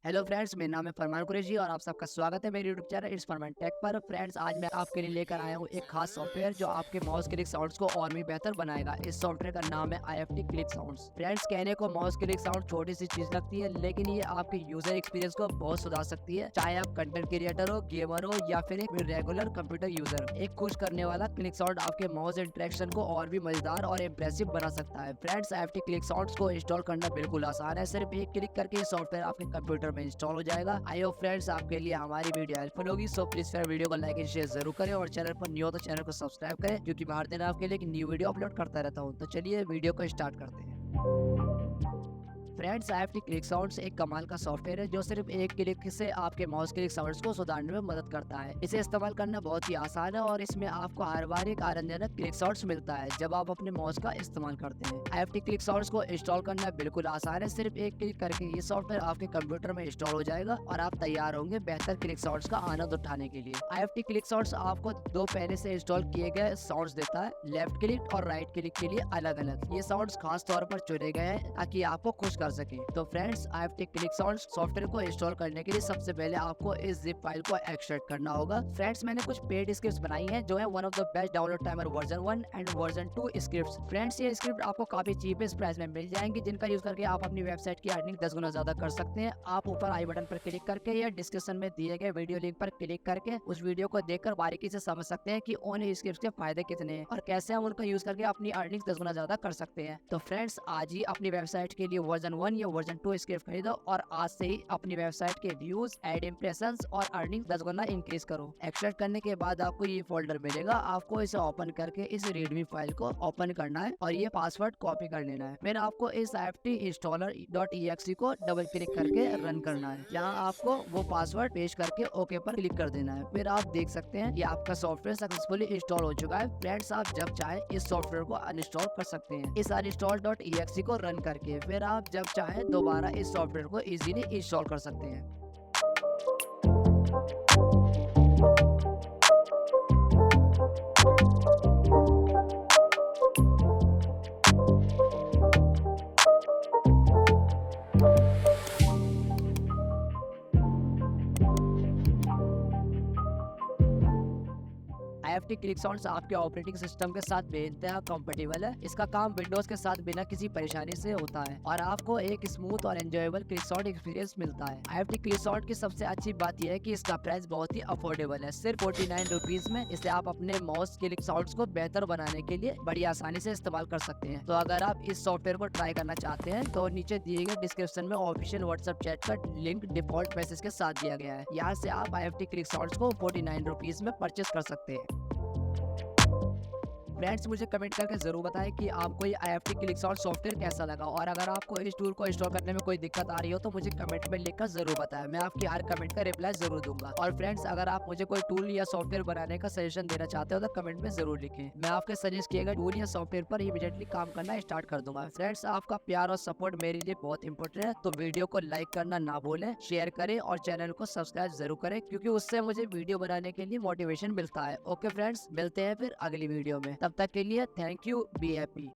Hello friends, मेरा नाम है फरमान कुरैशी और आप सबका स्वागत है मेरे YouTube channel it's Farman tech पर। फ्रेंड्स, आज मैं आपके लिए लेकर आया हूँ एक खास सॉफ्टवेयर जो आपके माउस क्लिक साउंड्स को और भी बेहतर बनाएगा। इस सॉफ्टवेयर का नाम है IFT क्लिक साउंड्स। फ्रेंड्स, कहने को माउस क्लिक साउंड छोटी सी चीज लगती है, लेकिन ये आपके यूजर एक्सपीरियंस को बहुत सुधार सकती है। चाहे आप कंटेंट क्रिएटर हो, गेमर हो या फिर एक रेगुलर कंप्यूटर यूजर। एक खुश करने वाला क्लिक साउंड आपके माउस इंटरेक्शन को और भी मजेदार और इम्प्रेसिव बना सकता है। फ्रेंड्स, IFT क्लिक साउंड्स को इंस्टॉल करना बिल्कुल आसान है। सिर्फ एक क्लिक करके ये सॉफ्टवेयर आपके कंप्यूटर में इंस्टॉल हो जाएगा। आई होप फ्रेंड्स आपके लिए हमारी वीडियो हेल्पफुल होगी। सो प्लीज फ्रेंड, वीडियो को लाइक एंड शेयर जरूर करें और चैनल पर न्यू हो तो चैनल को सब्सक्राइब करें, क्योंकि मैं हर दिन आपके लिए एक न्यू वीडियो अपलोड करता रहता हूँ। तो चलिए वीडियो को स्टार्ट करते हैं। फ्रेंड्स, IFT क्लिक साउंड्स एक कमाल का सॉफ्टवेयर है जो सिर्फ एक क्लिक से आपके माउस क्लिक साउंड्स को सुधारने में मदद करता है। इसे इस्तेमाल करना बहुत ही आसान है और इसमें आपको हर बार एक आनंदजनक क्लिक साउंड्स मिलता है जब आप अपने माउस का इस्तेमाल करते हैं। IFT क्लिक साउंड्स को इंस्टॉल करना बिल्कुल आसान है। सिर्फ एक क्लिक करके ये सॉफ्टवेयर आपके कंप्यूटर में इंस्टॉल हो जाएगा और आप तैयार होंगे बेहतर क्लिक साउंड्स का आनंद उठाने के लिए। IFT क्लिक साउंड्स आपको दो पहले से इंस्टॉल किए गए साउंड्स देता है, लेफ्ट क्लिक और राइट क्लिक के लिए अलग अलग। ये साउंड्स खास तौर पर चुने गए हैं ताकि आपको खुश कर सके। तो friends, IFT click sounds software को इंस्टॉल करने के लिए सबसे पहले आपको इस जिप फाइल को एक्सट्रैक्ट करना होगा। फ्रेंड्स, मैंने कुछ पेड स्क्रिप्ट्स बनाई हैं जो है one of the best download timer version 1 and version 2 scripts. Friends, ये स्क्रिप्ट आपको काफी चीपेस्ट प्राइस में मिल जाएंगी, जिनका यूज करके आप अपनी वेबसाइट की अर्निंग 10 गुना ज्यादा कर सकते हैं। आप ऊपर आई बटन पर क्लिक करके या डिस्क्रिप्शन में दिए गए वीडियो लिंक पर क्लिक करके उस वीडियो को देखकर बारीकी से समझ सकते हैं कि उन स्क्रिप्ट्स के फायदे कितने हैं और कैसे हम उनका यूज करके अपनी अर्निंग 10 गुना ज्यादा कर सकते हैं। तो फ्रेंड्स, आज ही अपनी वेबसाइट के लिए वर्जन 1 या वर्जन 2 स्क्रिप्ट खरीदो और आज से ही अपनी वेबसाइट के व्यूज, एड इंप्रेशंस और अर्निंग 10 गुना इंक्रीज करो। एक्सट्रैक्ट करने के बाद आपको ये फोल्डर मिलेगा। आपको इसे ओपन करके इस रीडमी फाइल को ओपन करना है और ये पासवर्ड कॉपी कर लेना है। फिर आपको इस IFT installer.exe को डबल क्लिक करके रन करना है। यहाँ आपको वो पासवर्ड पेश करके ओके पर क्लिक कर देना है। फिर आप देख सकते हैं कि आपका सॉफ्टवेयर सक्सेसफुली इंस्टॉल हो चुका है। फ्रेंड्स, आप जब चाहे इस सॉफ्टवेयर को अनइंस्टॉल कर सकते हैं इस uninstall.exe को रन करके। फिर आप जब चाहे दोबारा इस सॉफ्टवेयर को इजीली इंस्टॉल कर सकते हैं। IFT क्लिक साउंड्स आपके ऑपरेटिंग सिस्टम के साथ बेहतरीन कंपेटेबल है। इसका काम विंडोज के साथ बिना किसी परेशानी से होता है और आपको एक स्मूथ और एंजॉयबल क्लिक साउंड एक्सपीरियंस मिलता है। IFT क्लिक साउंड की सबसे अच्छी बात यह है कि इसका प्राइस बहुत ही अफोर्डेबल है। सिर्फ 49 रुपीज में इसे आप अपने माउस क्लिक साउंड्स को बेहतर बनाने के लिए बड़ी आसानी से इस्तेमाल कर सकते हैं। तो अगर आप इस सॉफ्टवेयर को ट्राई करना चाहते हैं तो नीचे दिए गए डिस्क्रिप्शन में ऑफिशियल व्हाट्सएप चैट का लिंक डिफॉल्ट मैसेज के साथ दिया गया है। यहाँ से आप IFT क्लिक साउंड्स को 49 रुपीज में परचेस कर सकते हैं। फ्रेंड्स, मुझे कमेंट करके जरूर बताएं कि आपको ये IFT क्लिक साउंड सॉफ्टवेयर कैसा लगा और अगर आपको इस टूल को इंस्टॉल करने में कोई दिक्कत आ रही हो तो मुझे कमेंट में लिखकर जरूर बताएं। मैं आपकी हर कमेंट का रिप्लाई जरूर दूंगा। और फ्रेंड्स, अगर आप मुझे कोई टूल या सॉफ्टवेयर बनाने का सजेशन देना चाहते हो तो कमेंट में जरूर लिखें। मैं आपके सजेस्ट किए गए टूल या सॉफ्टवेयर पर इमीडिएटली काम करना स्टार्ट कर दूंगा। फ्रेंड्स, आपका प्यार और सपोर्ट मेरे लिए बहुत इंपॉर्टेंट है, तो वीडियो को लाइक करना ना भूलें, शेयर करें और चैनल को सब्सक्राइब जरूर करें, क्योंकि उससे मुझे वीडियो बनाने के लिए मोटिवेशन मिलता है। ओके फ्रेंड्स, मिलते हैं फिर अगली वीडियो में। तब तक के लिए थैंक यू, बी हैप्पी।